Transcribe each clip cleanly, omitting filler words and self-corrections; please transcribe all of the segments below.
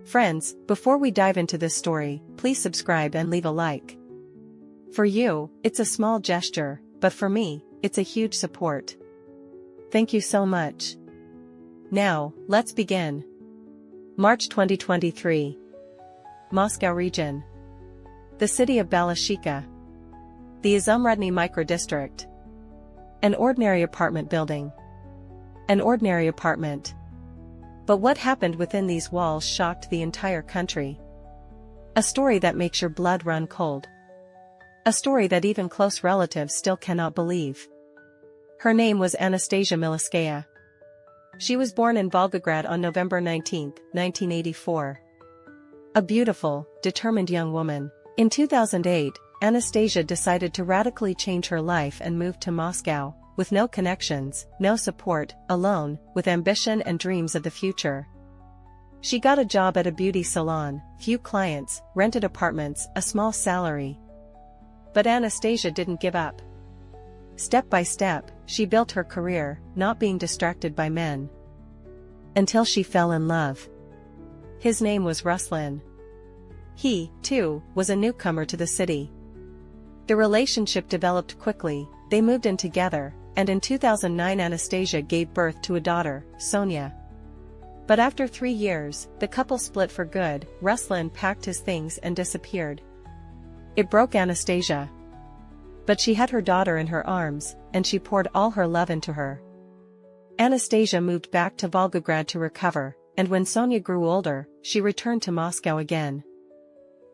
Friends, before we dive into this story, please subscribe and leave a like. For you, it's a small gesture, but for me, it's a huge support. Thank you so much. Now, let's begin. March 2023. Moscow region. The city of Balashikha. The Izumrudny microdistrict. An ordinary apartment building. An ordinary apartment. But what happened within these walls shocked the entire country. A story that makes your blood run cold. A story that even close relatives still cannot believe. Her name was Anastasia Miliskaya. She was born in Volgograd on November 19, 1984. A beautiful, determined young woman. In 2008, Anastasia decided to radically change her life and moved to Moscow, with no connections, no support, alone, with ambition and dreams of the future. She got a job at a beauty salon, few clients, rented apartments, a small salary. But Anastasia didn't give up. Step by step, she built her career, not being distracted by men. Until she fell in love. His name was Ruslan. He, too, was a newcomer to the city. The relationship developed quickly, they moved in together, and in 2009 Anastasia gave birth to a daughter, Sonya. But after 3 years, the couple split for good. Ruslan packed his things and disappeared. It broke Anastasia. But she had her daughter in her arms, and she poured all her love into her. Anastasia moved back to Volgograd to recover, and when Sonya grew older, she returned to Moscow again.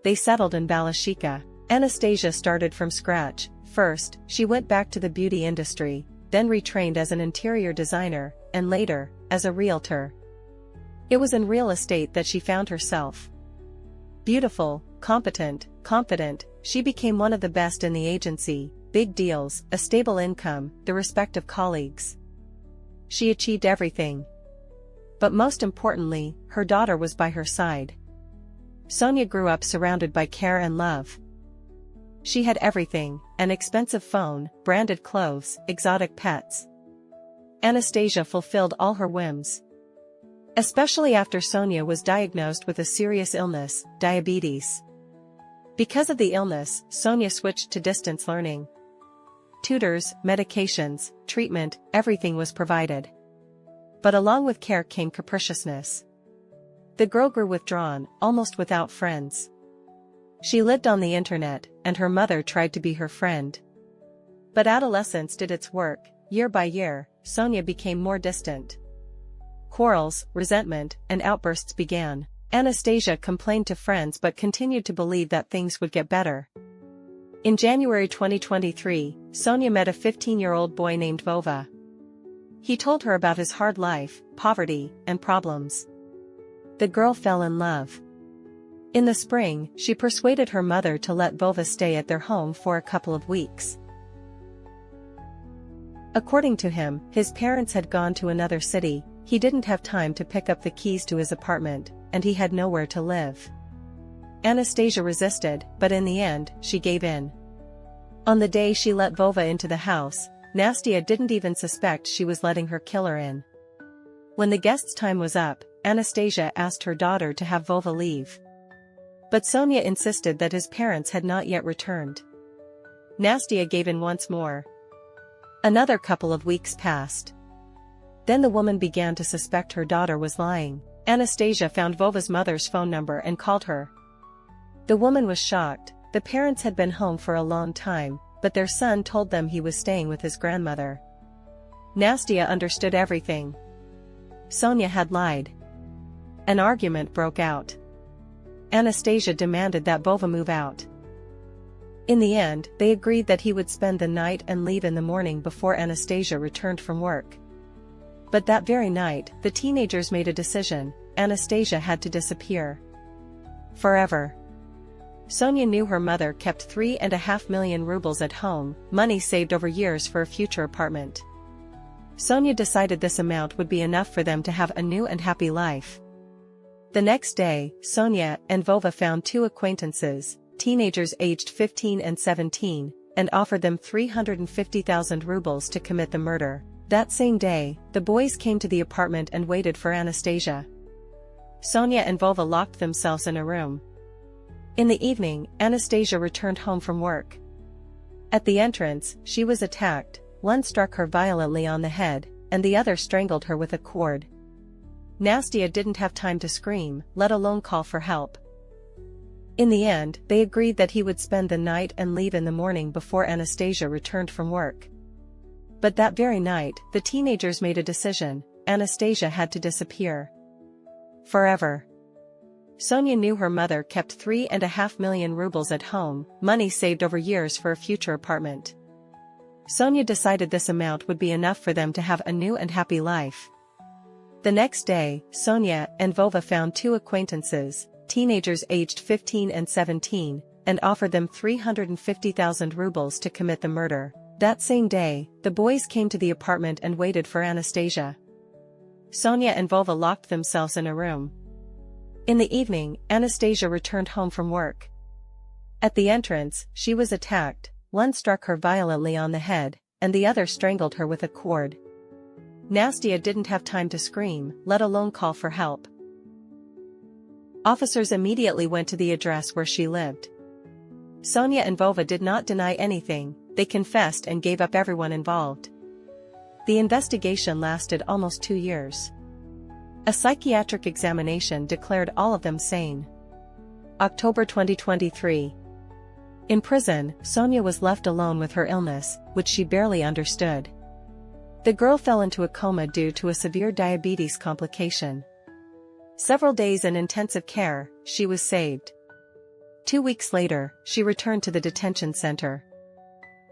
They settled in Balashikha. Anastasia started from scratch. First, she went back to the beauty industry, then retrained as an interior designer, and later, as a realtor. It was in real estate that she found herself. Beautiful, competent, confident, she became one of the best in the agency, big deals, a stable income, the respect of colleagues. She achieved everything. But most importantly, her daughter was by her side. Sonya grew up surrounded by care and love. She had everything, an expensive phone, branded clothes, exotic pets. Anastasia fulfilled all her whims. Especially after Sonya was diagnosed with a serious illness, diabetes. Because of the illness, Sonya switched to distance learning. Tutors, medications, treatment, everything was provided. But along with care came capriciousness. The girl grew withdrawn, almost without friends. She lived on the internet, and her mother tried to be her friend. But adolescence did its work. Year by year, Sonya became more distant. Quarrels, resentment, and outbursts began. Anastasia complained to friends but continued to believe that things would get better. In January 2023, Sonya met a 15-year-old boy named Vova. He told her about his hard life, poverty, and problems. The girl fell in love. In the spring, she persuaded her mother to let Vova stay at their home for a couple of weeks. According to him, his parents had gone to another city, he didn't have time to pick up the keys to his apartment, and he had nowhere to live. Anastasia resisted, but in the end, she gave in. On the day she let Vova into the house, Nastia didn't even suspect she was letting her killer in. When the guest's time was up, Anastasia asked her daughter to have Vova leave. But Sonya insisted that his parents had not yet returned. Nastia gave in once more. Another couple of weeks passed. Then the woman began to suspect her daughter was lying. Anastasia found Vova's mother's phone number and called her. The woman was shocked. The parents had been home for a long time, but their son told them he was staying with his grandmother. Nastia understood everything. Sonya had lied. An argument broke out. Anastasia demanded that Vova move out. In the end, they agreed that he would spend the night and leave in the morning before Anastasia returned from work. But that very night, the teenagers made a decision. Anastasia had to disappear. Forever. Sonya knew her mother kept 3.5 million rubles at home, money saved over years for a future apartment. Sonya decided this amount would be enough for them to have a new and happy life. The next day, Sonya and Vova found two acquaintances, teenagers aged 15 and 17, and offered them 350,000 rubles to commit the murder. That same day, the boys came to the apartment and waited for Anastasia. Sonya and Vova locked themselves in a room. In the evening, Anastasia returned home from work. At the entrance, she was attacked. One struck her violently on the head, and the other strangled her with a cord. Nastia didn't have time to scream, let alone call for help. In the end, they agreed that he would spend the night and leave in the morning before Anastasia returned from work. But that very night, the teenagers made a decision: Anastasia had to disappear. Forever. Sonya knew her mother kept 3.5 million rubles at home, money saved over years for a future apartment. Sonya decided this amount would be enough for them to have a new and happy life. The next day, Sonya and Vova found two acquaintances, teenagers aged 15 and 17, and offered them 350,000 rubles to commit the murder. That same day, the boys came to the apartment and waited for Anastasia. Sonya and Vova locked themselves in a room. In the evening, Anastasia returned home from work. At the entrance, she was attacked. One struck her violently on the head, and the other strangled her with a cord. Nastia didn't have time to scream, let alone call for help. Officers immediately went to the address where she lived. Sonya and Vova did not deny anything, they confessed and gave up everyone involved. The investigation lasted almost 2 years. A psychiatric examination declared all of them sane. October 2023. In prison, Sonya was left alone with her illness, which she barely understood. The girl fell into a coma due to a severe diabetes complication. Several days in intensive care, she was saved. 2 weeks later, she returned to the detention center.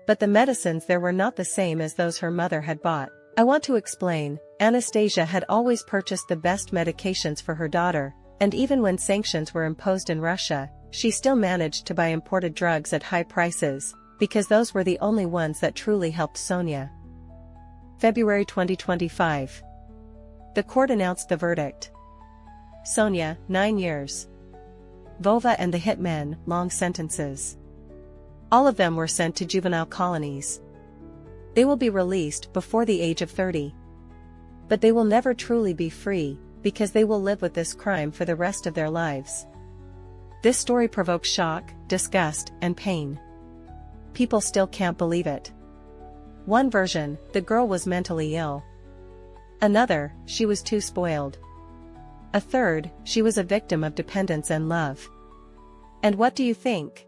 But the medicines there were not the same as those her mother had bought. I want to explain, Anastasia had always purchased the best medications for her daughter, and even when sanctions were imposed in Russia, she still managed to buy imported drugs at high prices, because those were the only ones that truly helped Sonya. February 2025. The court announced the verdict. Sonya, 9 years. Vova and the hitmen, long sentences. All of them were sent to juvenile colonies. They will be released before the age of 30. But they will never truly be free, because they will live with this crime for the rest of their lives. This story provokes shock, disgust, and pain. People still can't believe it. One version, the girl was mentally ill. Another, she was too spoiled. A third, she was a victim of dependence and love. And what do you think?